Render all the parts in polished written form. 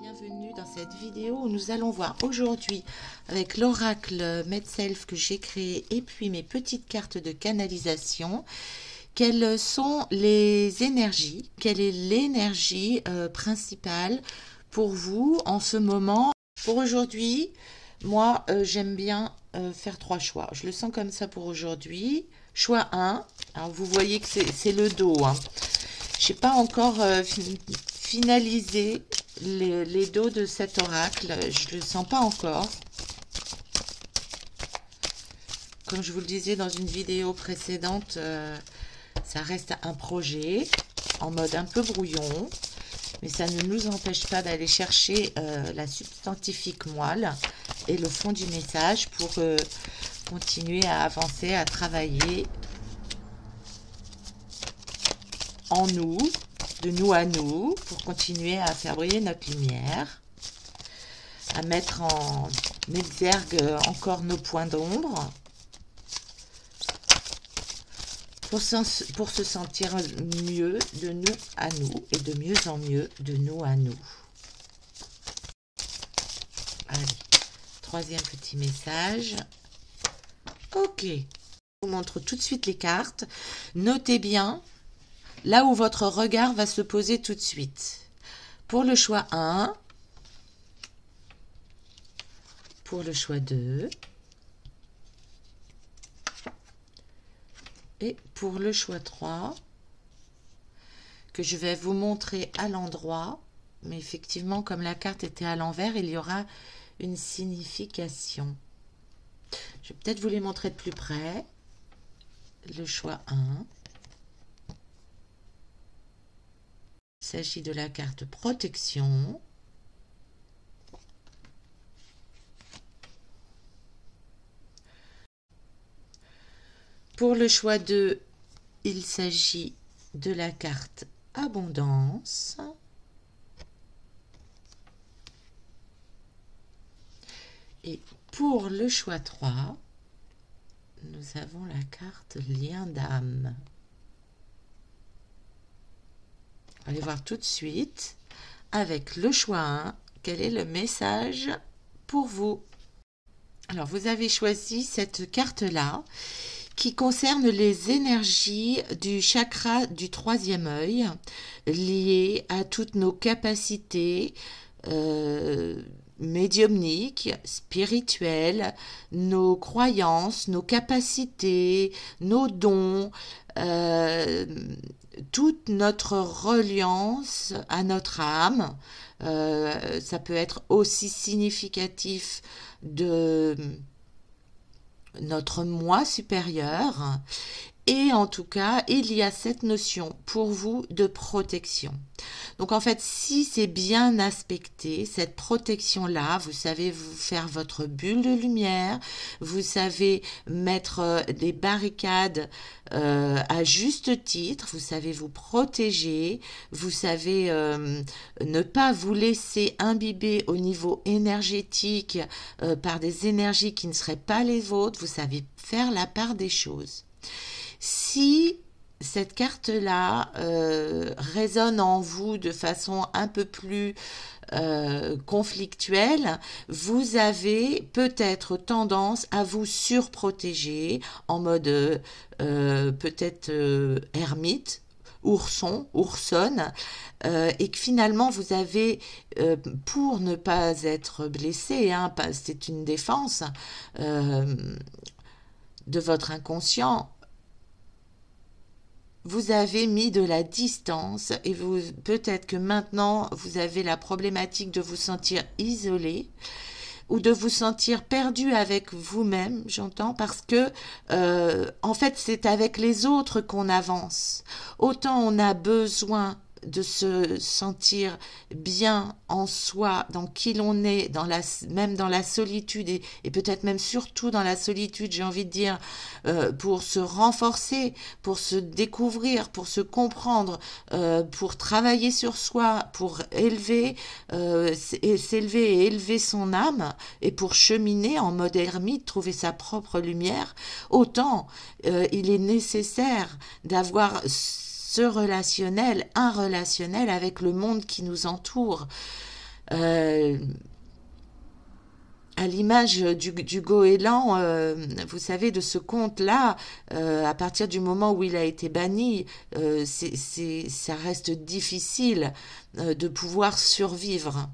Bienvenue dans cette vidéo où nous allons voir aujourd'hui avec l'oracle MedSelf que j'ai créé et puis mes petites cartes de canalisation quelles sont les énergies, quelle est l'énergie principale pour vous en ce moment. Pour aujourd'hui, moi j'aime bien faire 3 choix. Je le sens comme ça pour aujourd'hui. Choix 1, alors vous voyez que c'est le dos. Hein. Je n'ai pas encore finalisé les dos de cet oracle. Je ne le sens pas encore. Comme je vous le disais dans une vidéo précédente, ça reste un projet en mode un peu brouillon. Mais ça ne nous empêche pas d'aller chercher la substantifique moelle et le fond du message pour continuer à avancer, à travailler en nous, de nous à nous, pour continuer à faire briller notre lumière, à mettre en exergue encore nos points d'ombre, pour se sentir mieux de nous à nous et de mieux en mieux de nous à nous. Allez, 3e petit message. Ok, je vous montre tout de suite les cartes. Notez bien là où votre regard va se poser tout de suite. Pour le choix 1, pour le choix 2, et pour le choix 3, que je vais vous montrer à l'endroit, mais effectivement, comme la carte était à l'envers, il y aura une signification. Je vais peut-être vous les montrer de plus près. Le choix 1. Il s'agit de la carte protection. Pour le choix 2, il s'agit de la carte abondance. Et pour le choix 3, nous avons la carte lien d'âme. On va aller voir tout de suite avec le choix 1, quel est le message pour vous. Alors, vous avez choisi cette carte-là qui concerne les énergies du chakra du 3e œil liées à toutes nos capacités médiumniques, spirituelles, nos croyances, nos capacités, nos dons, toute notre reliance à notre âme. Ça peut être aussi significatif de notre moi supérieur. Et en tout cas, il y a cette notion pour vous de protection. Donc en fait, si c'est bien aspecté, cette protection-là, vous savez vous faire votre bulle de lumière, vous savez mettre des barricades à juste titre, vous savez vous protéger, vous savez ne pas vous laisser imbiber au niveau énergétique par des énergies qui ne seraient pas les vôtres, vous savez faire la part des choses. Si cette carte-là résonne en vous de façon un peu plus conflictuelle, vous avez peut-être tendance à vous surprotéger en mode peut-être ermite, ourson, oursonne, et que finalement vous avez, pour ne pas être blessé, hein, c'est une défense de votre inconscient, vous avez mis de la distance et peut-être que maintenant vous avez la problématique de vous sentir isolé ou de vous sentir perdu avec vous-même, j'entends, parce que en fait c'est avec les autres qu'on avance. Autant on a besoin de se sentir bien en soi, dans qui l'on est, même dans la solitude et peut-être même surtout dans la solitude, j'ai envie de dire, pour se renforcer, pour se découvrir, pour se comprendre, pour travailler sur soi, pour élever, s'élever et élever son âme, et pour cheminer en mode ermite, trouver sa propre lumière, autant il est nécessaire d'avoir un relationnel avec le monde qui nous entoure. Euh, à l'image du goéland, vous savez, de ce conte-là, à partir du moment où il a été banni, ça reste difficile de pouvoir survivre.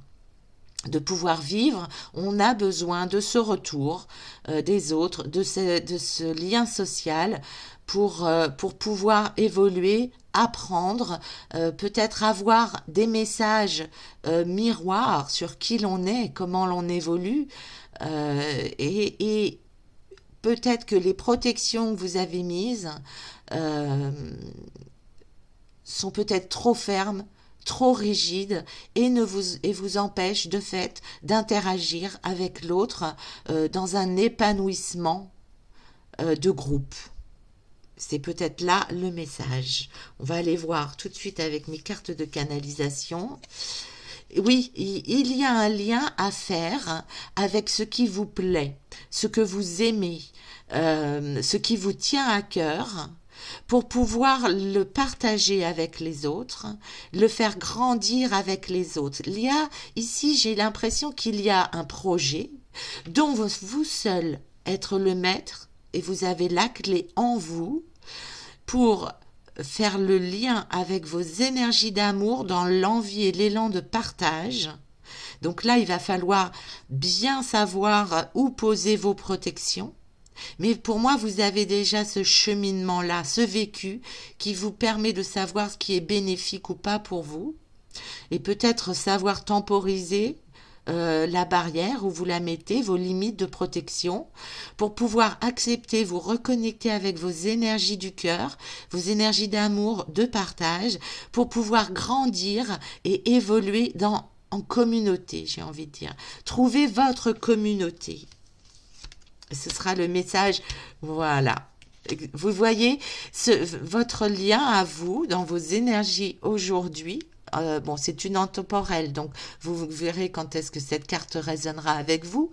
De pouvoir vivre, on a besoin de ce retour des autres, de ce lien social pour pouvoir évoluer, apprendre, peut-être avoir des messages miroirs sur qui l'on est, comment l'on évolue, et peut-être que les protections que vous avez mises euh, sont peut-être trop fermes, trop rigides et vous empêchent de fait d'interagir avec l'autre dans un épanouissement de groupe. C'est peut-être là le message. On va aller voir tout de suite avec mes cartes de canalisation. Oui, il y a un lien à faire avec ce qui vous plaît, ce que vous aimez, ce qui vous tient à cœur, pour pouvoir le partager avec les autres, le faire grandir avec les autres. Il y a ici, j'ai l'impression qu'il y a un projet dont vous seul être le maître et vous avez la clé en vous pour faire le lien avec vos énergies d'amour dans l'envie et l'élan de partage. Donc là, il va falloir bien savoir où poser vos protections. Mais pour moi, vous avez déjà ce cheminement-là, ce vécu qui vous permet de savoir ce qui est bénéfique ou pas pour vous. Et peut-être savoir temporiser la barrière où vous la mettez, vos limites de protection, pour pouvoir accepter, vous reconnecter avec vos énergies du cœur, vos énergies d'amour, de partage, pour pouvoir grandir et évoluer en communauté, j'ai envie de dire. Trouvez votre communauté. Ce sera le message, voilà. Vous voyez votre lien à vous, dans vos énergies aujourd'hui. Bon, c'est une intemporelle, donc vous verrez quand est-ce que cette carte résonnera avec vous.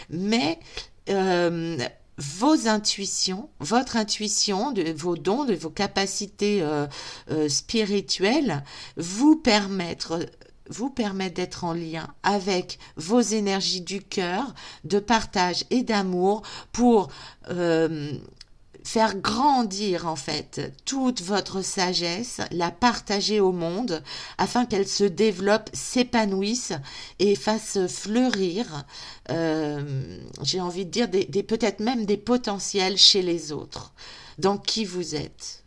Mais vos intuitions, votre intuition, de vos dons, de vos capacités spirituelles vous permettent d'être en lien avec vos énergies du cœur, de partage et d'amour pour faire grandir en fait toute votre sagesse, la partager au monde afin qu'elle se développe, s'épanouisse et fasse fleurir, j'ai envie de dire, peut-être même des potentiels chez les autres, dans qui vous êtes.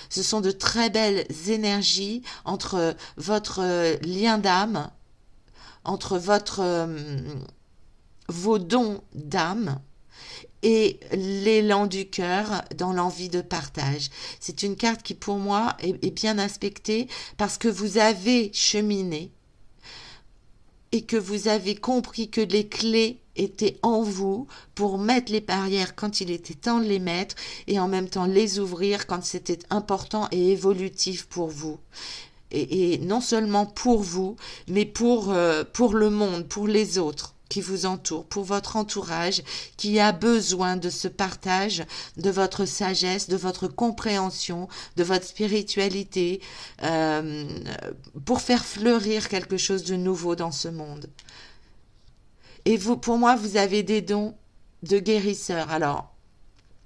Ce sont de très belles énergies entre votre lien d'âme, entre vos dons d'âme et l'élan du cœur dans l'envie de partage. C'est une carte qui pour moi est bien aspectée parce que vous avez cheminé et que vous avez compris que les clés étaient en vous pour mettre les barrières quand il était temps de les mettre et en même temps les ouvrir quand c'était important et évolutif pour vous. Et non seulement pour vous, mais pour le monde, pour les autres qui vous entourent, pour votre entourage qui a besoin de ce partage, de votre sagesse, de votre compréhension, de votre spiritualité, pour faire fleurir quelque chose de nouveau dans ce monde. Et vous, pour moi, vous avez des dons de guérisseur. Alors,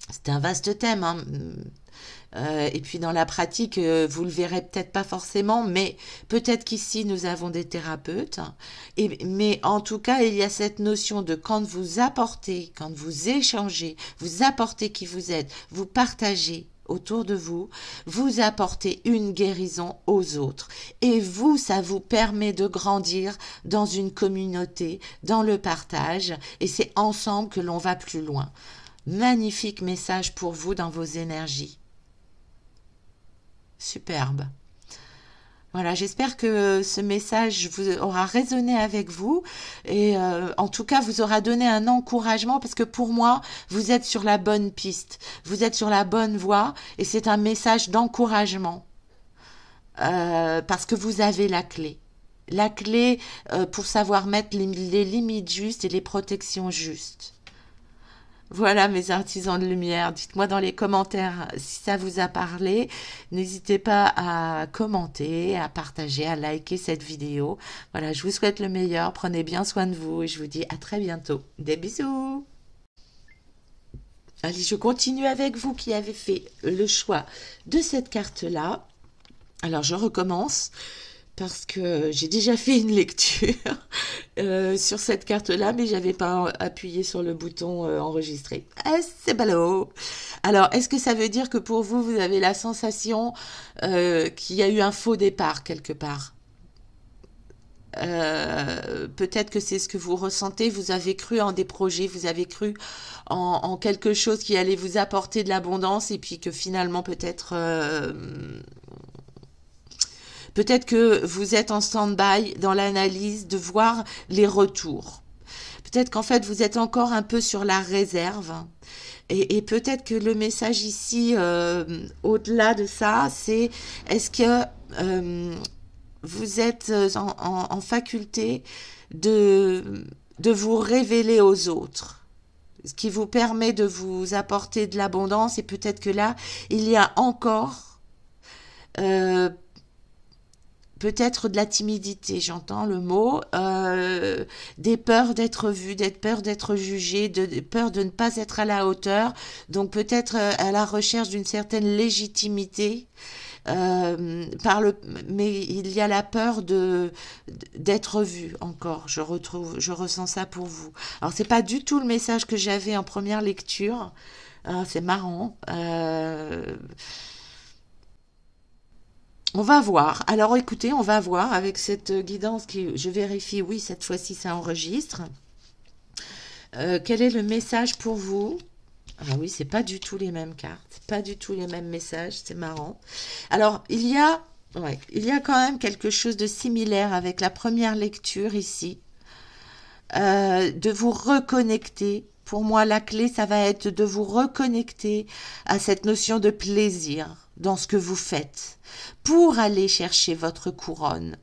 c'est un vaste thème, hein. Et puis dans la pratique, vous le verrez peut-être pas forcément, mais peut-être qu'ici nous avons des thérapeutes. Mais en tout cas, il y a cette notion de quand vous apportez, quand vous échangez, vous apportez qui vous êtes, vous partagez autour de vous, vous apportez une guérison aux autres. Et vous, ça vous permet de grandir dans une communauté, dans le partage, et c'est ensemble que l'on va plus loin. Magnifique message pour vous dans vos énergies. Superbe. Voilà, j'espère que ce message vous aura résonné avec vous et en tout cas vous aura donné un encouragement parce que pour moi, vous êtes sur la bonne piste, vous êtes sur la bonne voie et c'est un message d'encouragement parce que vous avez la clé. La clé pour savoir mettre les limites justes et les protections justes. Voilà mes artisans de lumière. Dites-moi dans les commentaires si ça vous a parlé. N'hésitez pas à commenter, à partager, à liker cette vidéo. Voilà, je vous souhaite le meilleur. Prenez bien soin de vous et je vous dis à très bientôt. Des bisous. Allez, je continue avec vous qui avez fait le choix de cette carte-là. Alors, je recommence parce que j'ai déjà fait une lecture sur cette carte-là, mais j'avais pas appuyé sur le bouton enregistrer. Ah, c'est ballot. Alors, est-ce que ça veut dire que pour vous, vous avez la sensation qu'il y a eu un faux départ quelque part? Peut-être que c'est ce que vous ressentez, vous avez cru en des projets, vous avez cru en quelque chose qui allait vous apporter de l'abondance et puis que finalement peut-être que vous êtes en stand-by dans l'analyse de voir les retours. Peut-être qu'en fait vous êtes encore un peu sur la réserve et peut-être que le message ici, au-delà de ça, c'est est-ce que vous êtes en faculté de vous révéler aux autres, ce qui vous permet de vous apporter de l'abondance et peut-être que là, il y a encore euh, peut-être de la timidité, j'entends le mot, des peurs d'être vu, des peurs d'être jugé, des peurs de ne pas être à la hauteur, donc peut-être à la recherche d'une certaine légitimité. Mais il y a la peur d'être vu encore. Je ressens ça pour vous. Alors c'est pas du tout le message que j'avais en première lecture. C'est marrant. On va voir. Alors écoutez, on va voir avec cette guidance qui, je vérifie, oui, cette fois-ci ça enregistre. Quel est le message pour vous? Ah oui, c'est pas du tout les mêmes cartes, pas du tout les mêmes messages, c'est marrant. Alors, il y a quand même quelque chose de similaire avec la première lecture ici, de vous reconnecter. Pour moi, la clé, ça va être de vous reconnecter à cette notion de plaisir dans ce que vous faites, pour aller chercher votre couronne,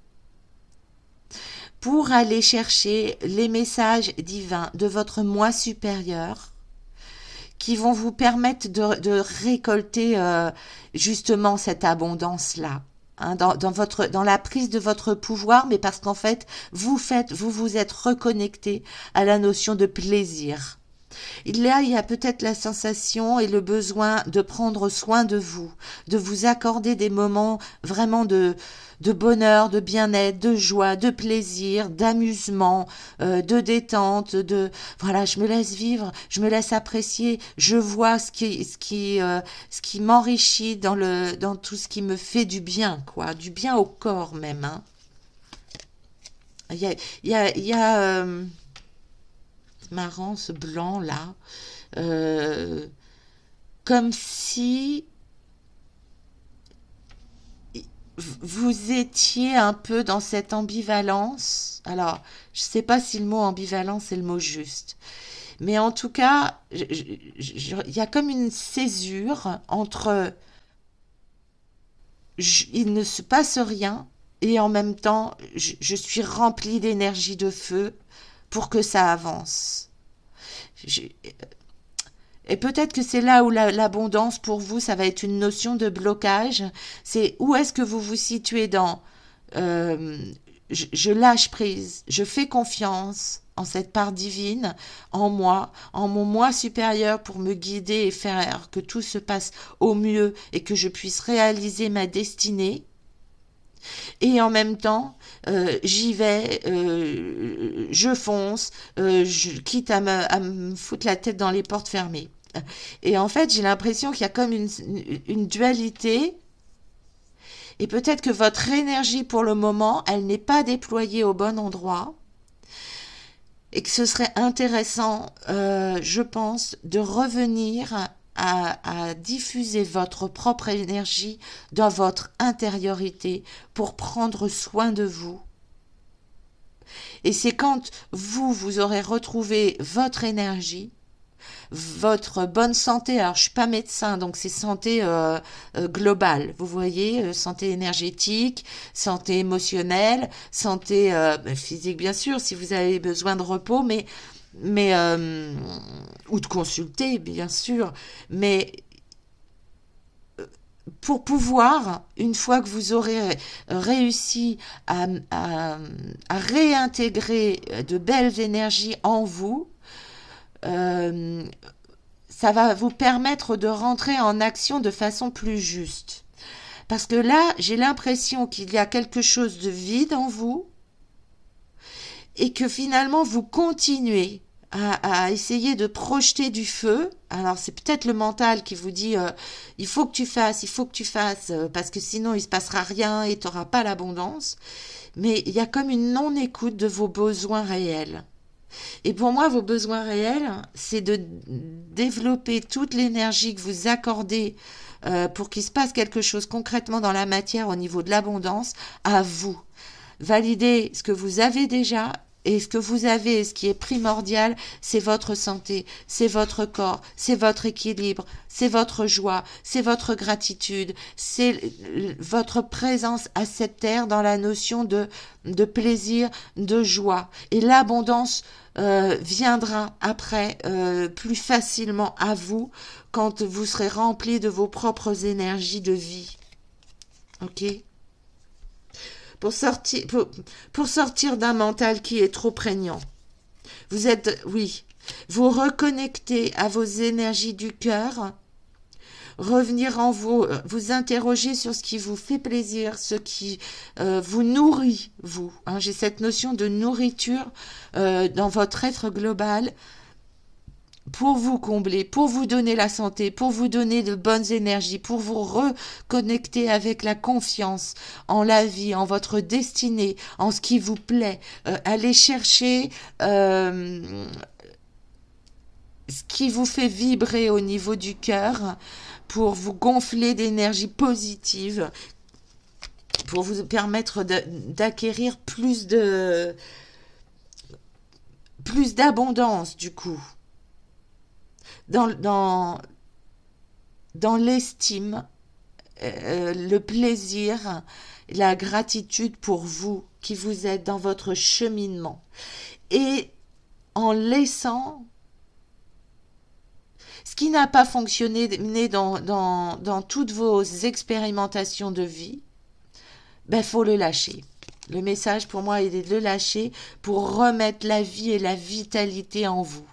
pour aller chercher les messages divins de votre moi supérieur, qui vont vous permettre de récolter justement cette abondance-là, hein, dans la prise de votre pouvoir, mais parce qu'en fait, vous vous êtes reconnecté à la notion de plaisir. Il y a peut-être la sensation et le besoin de prendre soin de vous accorder des moments vraiment de bonheur, de bien-être, de joie, de plaisir, d'amusement, de détente, voilà, je me laisse vivre, je me laisse apprécier, je vois ce qui m'enrichit dans tout ce qui me fait du bien, quoi, du bien au corps même, hein. Il y a marrant ce blanc là, comme si vous étiez un peu dans cette ambivalence. Alors, je ne sais pas si le mot ambivalence est le mot juste, mais en tout cas, il y a comme une césure entre il ne se passe rien et en même temps, je suis remplie d'énergie de feu pour que ça avance. Et peut-être que c'est là où l'abondance pour vous, ça va être une notion de blocage. C'est où est-ce que vous vous situez dans je lâche prise, je fais confiance en cette part divine, en moi, en mon moi supérieur pour me guider et faire que tout se passe au mieux et que je puisse réaliser ma destinée. Et en même temps, j'y vais, je fonce, quitte à me foutre la tête dans les portes fermées. Et en fait, j'ai l'impression qu'il y a comme une dualité. Et peut-être que votre énergie pour le moment, elle n'est pas déployée au bon endroit. Et que ce serait intéressant, je pense, de revenir à diffuser votre propre énergie dans votre intériorité pour prendre soin de vous. Et c'est quand vous aurez retrouvé votre énergie, votre bonne santé. Alors, je suis pas médecin, donc c'est santé globale. Vous voyez, santé énergétique, santé émotionnelle, santé physique, bien sûr, si vous avez besoin de repos, mais mais ou de consulter, bien sûr, mais pour pouvoir, une fois que vous aurez réussi à réintégrer de belles énergies en vous, euh, ça va vous permettre de rentrer en action de façon plus juste. Parce que là, j'ai l'impression qu'il y a quelque chose de vide en vous et que finalement, vous continuez à essayer de projeter du feu. Alors, c'est peut-être le mental qui vous dit il faut que tu fasses, il faut que tu fasses, parce que sinon, il se passera rien et tu n'auras pas l'abondance. Mais il y a comme une non-écoute de vos besoins réels. Et pour moi, vos besoins réels, c'est de développer toute l'énergie que vous accordez pour qu'il se passe quelque chose concrètement dans la matière au niveau de l'abondance à vous. Validez ce que vous avez déjà et ce que vous avez, ce qui est primordial, c'est votre santé, c'est votre corps, c'est votre équilibre, c'est votre joie, c'est votre gratitude, c'est votre présence à cette terre dans la notion de plaisir, de joie. Et l'abondance viendra après plus facilement à vous quand vous serez rempli de vos propres énergies de vie. Ok ? Pour sortir d'un mental qui est trop prégnant. Vous reconnectez à vos énergies du cœur, revenir en vous, vous interroger sur ce qui vous fait plaisir, ce qui vous nourrit, vous. Hein, j'ai cette notion de nourriture dans votre être global, pour vous combler, pour vous donner la santé, pour vous donner de bonnes énergies, pour vous reconnecter avec la confiance en la vie, en votre destinée, en ce qui vous plaît. Allez chercher ce qui vous fait vibrer au niveau du cœur pour vous gonfler d'énergie positive, pour vous permettre d'acquérir plus d'abondance du coup. Dans l'estime, le plaisir, la gratitude pour vous qui vous êtes dans votre cheminement. Et en laissant ce qui n'a pas fonctionné dans toutes vos expérimentations de vie, ben faut le lâcher. Le message pour moi est de le lâcher pour remettre la vie et la vitalité en vous.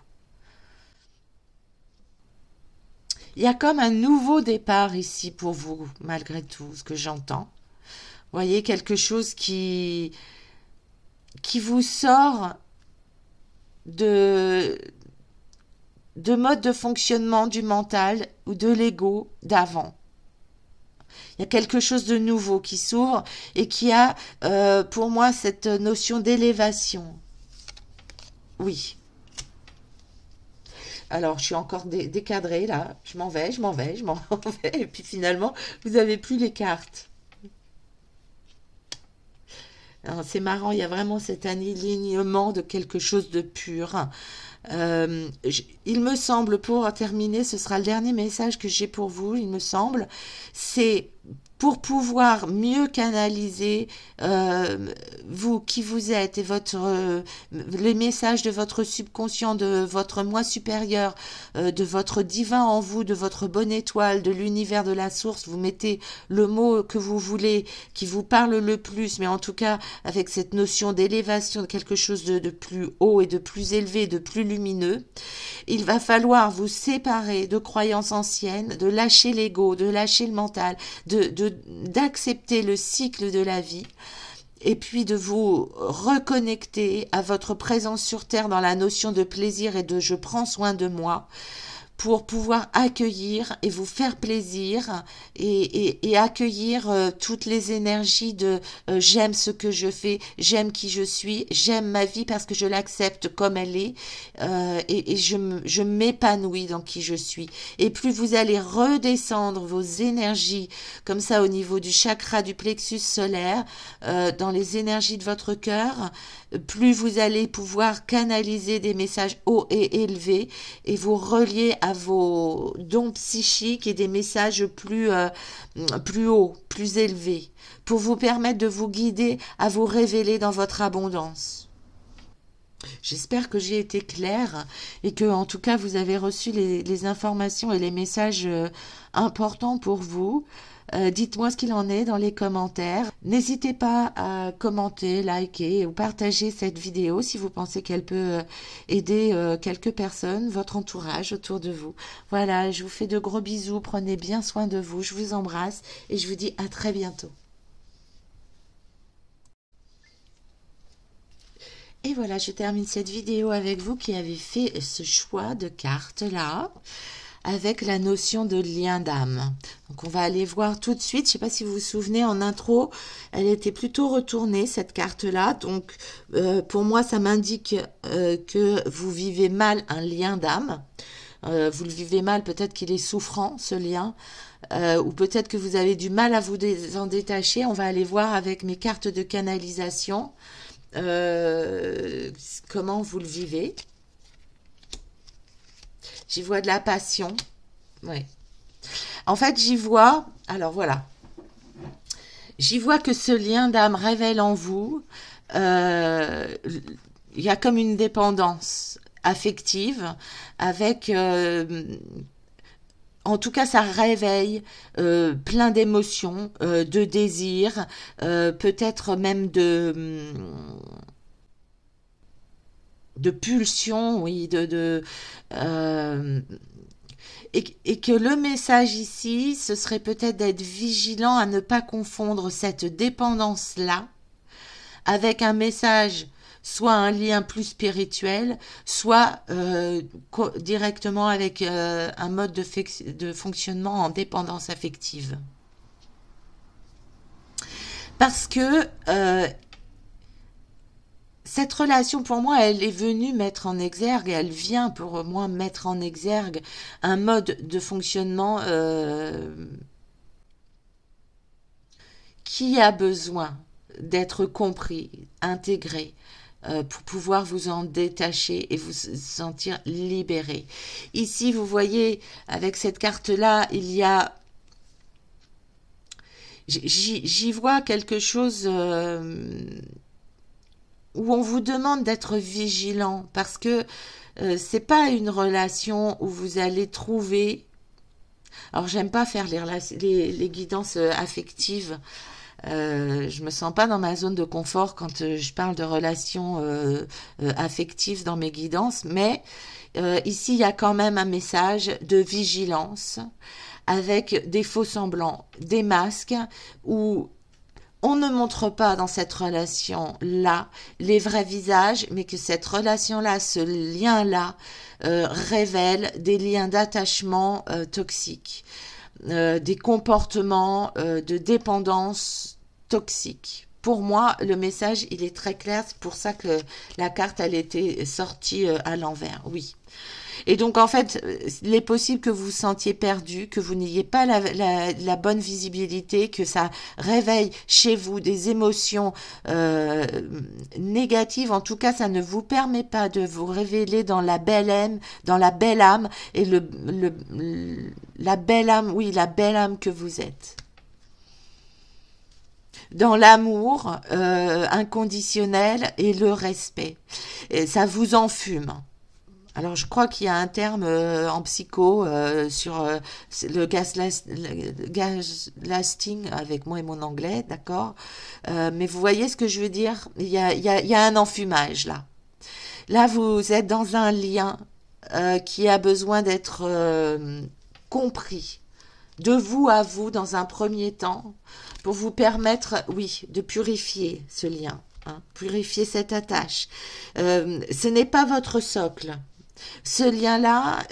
Il y a comme un nouveau départ ici pour vous, malgré tout, ce que j'entends. Vous voyez, quelque chose qui vous sort de mode de fonctionnement du mental ou de l'ego d'avant. Il y a quelque chose de nouveau qui s'ouvre et qui a, pour moi, cette notion d'élévation. Oui. Alors, je suis encore décadrée là. Je m'en vais. Et puis finalement, vous n'avez plus les cartes. C'est marrant, il y a vraiment cet alignement de quelque chose de pur. Il me semble, pour terminer, ce sera le dernier message que j'ai pour vous, il me semble, c'est pour pouvoir mieux canaliser vous qui vous êtes et les messages de votre subconscient, de votre moi supérieur, de votre divin en vous, de votre bonne étoile, de l'univers de la source. Vous mettez le mot que vous voulez, qui vous parle le plus, mais en tout cas avec cette notion d'élévation, de quelque chose de plus haut et de plus élevé, de plus lumineux. Il va falloir vous séparer de croyances anciennes, de lâcher l'ego, de lâcher le mental, d'accepter le cycle de la vie et puis de vous reconnecter à votre présence sur Terre dans la notion de plaisir et de je prends soin de moi pour pouvoir accueillir et vous faire plaisir et accueillir toutes les énergies de j'aime ce que je fais, j'aime qui je suis, j'aime ma vie parce que je l'accepte comme elle est et je m'épanouis dans qui je suis. Et plus vous allez redescendre vos énergies comme ça au niveau du chakra du plexus solaire, dans les énergies de votre cœur, plus vous allez pouvoir canaliser des messages hauts et élevés et vous relier à vos dons psychiques et des messages plus hauts, plus élevés, pour vous permettre de vous guider à vous révéler dans votre abondance. J'espère que j'ai été claire et que, en tout cas, vous avez reçu les informations et les messages importants pour vous. Dites-moi ce qu'il en est dans les commentaires. N'hésitez pas à commenter, liker ou partager cette vidéo si vous pensez qu'elle peut aider quelques personnes, votre entourage autour de vous. Voilà, je vous fais de gros bisous. Prenez bien soin de vous. Je vous embrasse et je vous dis à très bientôt. Et voilà, je termine cette vidéo avec vous qui avez fait ce choix de carte là, avec la notion de lien d'âme. Donc on va aller voir tout de suite, je ne sais pas si vous vous souvenez, en intro, elle était plutôt retournée, cette carte-là. Donc pour moi, ça m'indique que vous vivez mal un lien d'âme. Vous le vivez mal, peut-être qu'il est souffrant, ce lien. Ou peut-être que vous avez du mal à vous en détacher. On va aller voir avec mes cartes de canalisation. Comment vous le vivez. J'y vois de la passion. Ouais. En fait, j'y vois. Alors voilà. J'y vois que ce lien d'âme révèle en vous. Il y a comme une dépendance affective avec. En tout cas, ça réveille plein d'émotions, de désirs, peut-être même de pulsions, oui, et que le message ici, ce serait peut-être d'être vigilant à ne pas confondre cette dépendance-là avec un message, soit un lien plus spirituel, soit directement avec un mode de fonctionnement en dépendance affective. Parce que cette relation, pour moi, elle est venue mettre en exergue, elle vient pour moi mettre en exergue un mode de fonctionnement qui a besoin d'être compris, intégré, pour pouvoir vous en détacher et vous sentir libéré. Ici, vous voyez, avec cette carte-là, il y a... J'y vois quelque chose où on vous demande d'être vigilant parce que c'est pas une relation où vous allez trouver... Alors, j'aime pas faire les guidances affectives. Je me sens pas dans ma zone de confort quand je parle de relations affectives dans mes guidances, mais ici il y a quand même un message de vigilance avec des faux semblants, des masques où on ne montre pas dans cette relation-là les vrais visages, mais que cette relation-là, ce lien-là, révèle des liens d'attachement toxiques. Des comportements de dépendance toxiques. Pour moi, le message, il est très clair. C'est pour ça que la carte, elle était sortie à l'envers. Oui. Et donc, en fait, il est possible que vous vous sentiez perdu, que vous n'ayez pas la bonne visibilité, que ça réveille chez vous des émotions négatives. En tout cas, ça ne vous permet pas de vous révéler dans la belle âme, et la belle âme, oui, la belle âme que vous êtes. Dans l'amour inconditionnel et le respect. Et ça vous enfume. Alors, je crois qu'il y a un terme en psycho sur le gaslighting, avec moi et mon anglais, d'accord, mais vous voyez ce que je veux dire? Il y a un enfumage, là. Là, vous êtes dans un lien qui a besoin d'être compris, de vous à vous, dans un premier temps, pour vous permettre, oui, de purifier ce lien, hein, purifier cette attache. Ce n'est pas votre socle. Ce lien-là,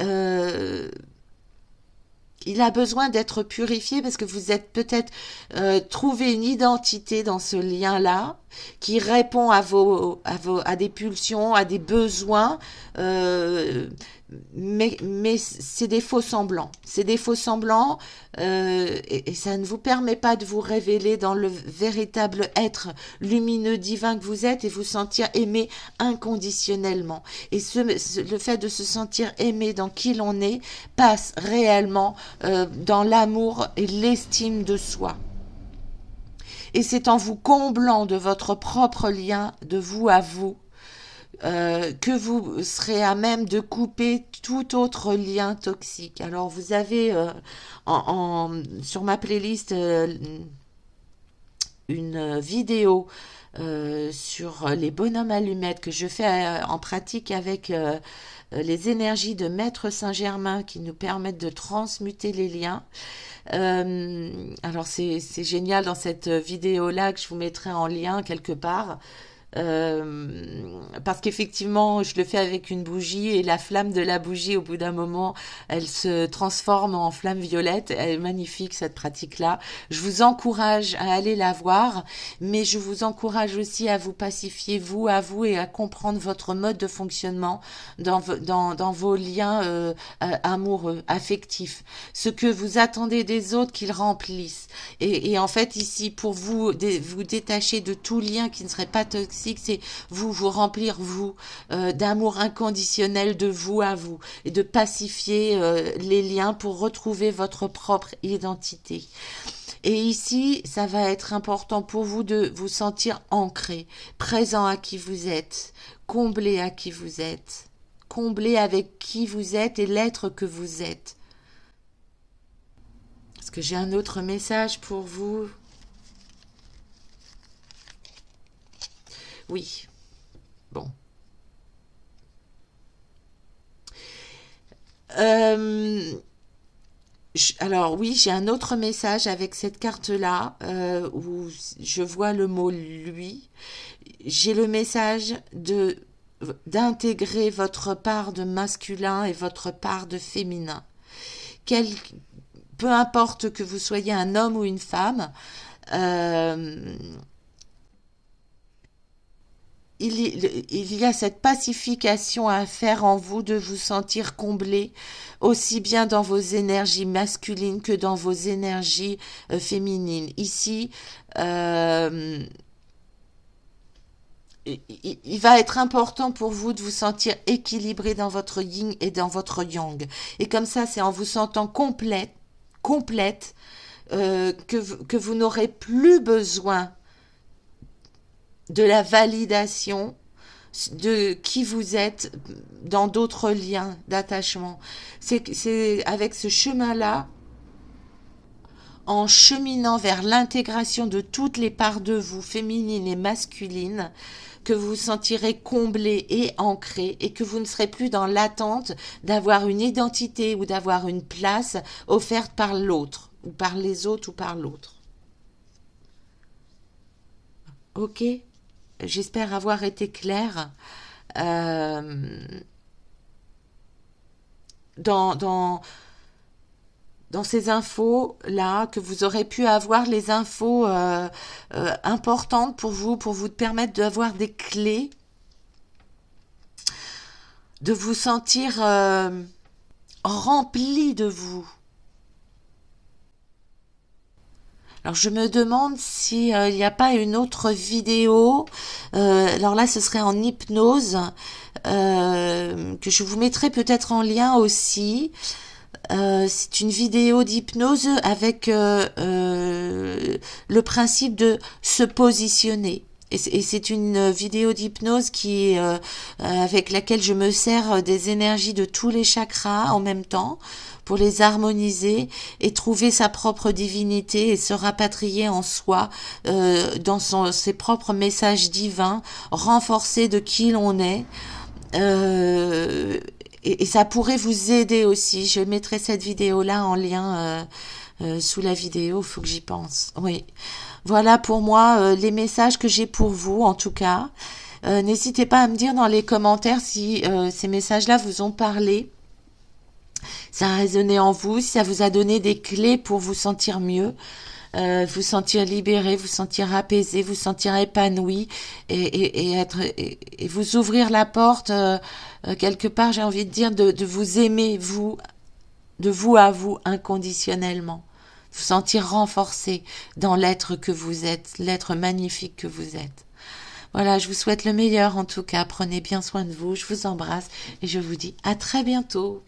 il a besoin d'être purifié parce que vous êtes peut-être trouvé une identité dans ce lien-là qui répond à des pulsions, à des besoins, mais c'est des faux semblants. C'est des faux semblants et ça ne vous permet pas de vous révéler dans le véritable être lumineux divin que vous êtes et vous sentir aimé inconditionnellement. Et le fait de se sentir aimé dans qui l'on est passe réellement dans l'amour et l'estime de soi. Et c'est en vous comblant de votre propre lien, de vous à vous, que vous serez à même de couper tout autre lien toxique. Alors vous avez sur ma playlist une vidéo sur les bonhommes allumettes que je fais en pratique avec les énergies de Maître Saint-Germain qui nous permettent de transmuter les liens. Alors c'est génial dans cette vidéo-là que je vous mettrai en lien quelque part. Parce qu'effectivement, je le fais avec une bougie et la flamme de la bougie, au bout d'un moment, elle se transforme en flamme violette. Elle est magnifique, cette pratique-là. Je vous encourage à aller la voir, mais je vous encourage aussi à vous pacifier, vous, à vous, et à comprendre votre mode de fonctionnement dans vos liens amoureux, affectifs. Ce que vous attendez des autres qu'ils remplissent. Et en fait, ici, pour vous, vous détacher de tout lien qui ne serait pas toxique, c'est vous remplir vous d'amour inconditionnel de vous à vous et de pacifier les liens pour retrouver votre propre identité. Et ici, ça va être important pour vous de vous sentir ancré, présent à qui vous êtes, comblé à qui vous êtes, comblé avec qui vous êtes et l'être que vous êtes. Est-ce que j'ai un autre message pour vous? Oui. Bon. Alors oui, j'ai un autre message avec cette carte-là où je vois le mot lui. J'ai le message d'intégrer votre part de masculin et votre part de féminin. Peu importe que vous soyez un homme ou une femme, il y a cette pacification à faire en vous de vous sentir comblé, aussi bien dans vos énergies masculines que dans vos énergies féminines. Ici, il va être important pour vous de vous sentir équilibré dans votre yin et dans votre yang. Et comme ça, c'est en vous sentant complète, que vous n'aurez plus besoin de la validation de qui vous êtes dans d'autres liens d'attachement. C'est avec ce chemin-là, en cheminant vers l'intégration de toutes les parts de vous, féminines et masculines, que vous vous sentirez comblé et ancré et que vous ne serez plus dans l'attente d'avoir une identité ou d'avoir une place offerte par l'autre, ou par les autres ou par l'autre. Ok ? J'espère avoir été claire dans ces infos-là, que vous aurez pu avoir les infos importantes pour vous permettre d'avoir des clés, de vous sentir rempli de vous. Alors je me demande si il n'y a pas une autre vidéo. Alors là, ce serait en hypnose que je vous mettrai peut-être en lien aussi. C'est une vidéo d'hypnose avec le principe de se positionner. Et c'est une vidéo d'hypnose avec laquelle je me sers des énergies de tous les chakras en même temps pour les harmoniser et trouver sa propre divinité et se rapatrier en soi dans ses propres messages divins, renforcés de qui l'on est. Et ça pourrait vous aider aussi. Je mettrai cette vidéo-là en lien sous la vidéo, faut que j'y pense. Oui. Voilà pour moi les messages que j'ai pour vous, en tout cas. N'hésitez pas à me dire dans les commentaires si ces messages-là vous ont parlé, ça a résonné en vous, si ça vous a donné des clés pour vous sentir mieux, vous sentir libéré, vous sentir apaisé, vous sentir épanoui et vous ouvrir la porte quelque part, j'ai envie de dire, de vous aimer, de vous à vous inconditionnellement. Vous sentir renforcé dans l'être que vous êtes, l'être magnifique que vous êtes. Voilà, je vous souhaite le meilleur en tout cas. Prenez bien soin de vous, je vous embrasse et je vous dis à très bientôt.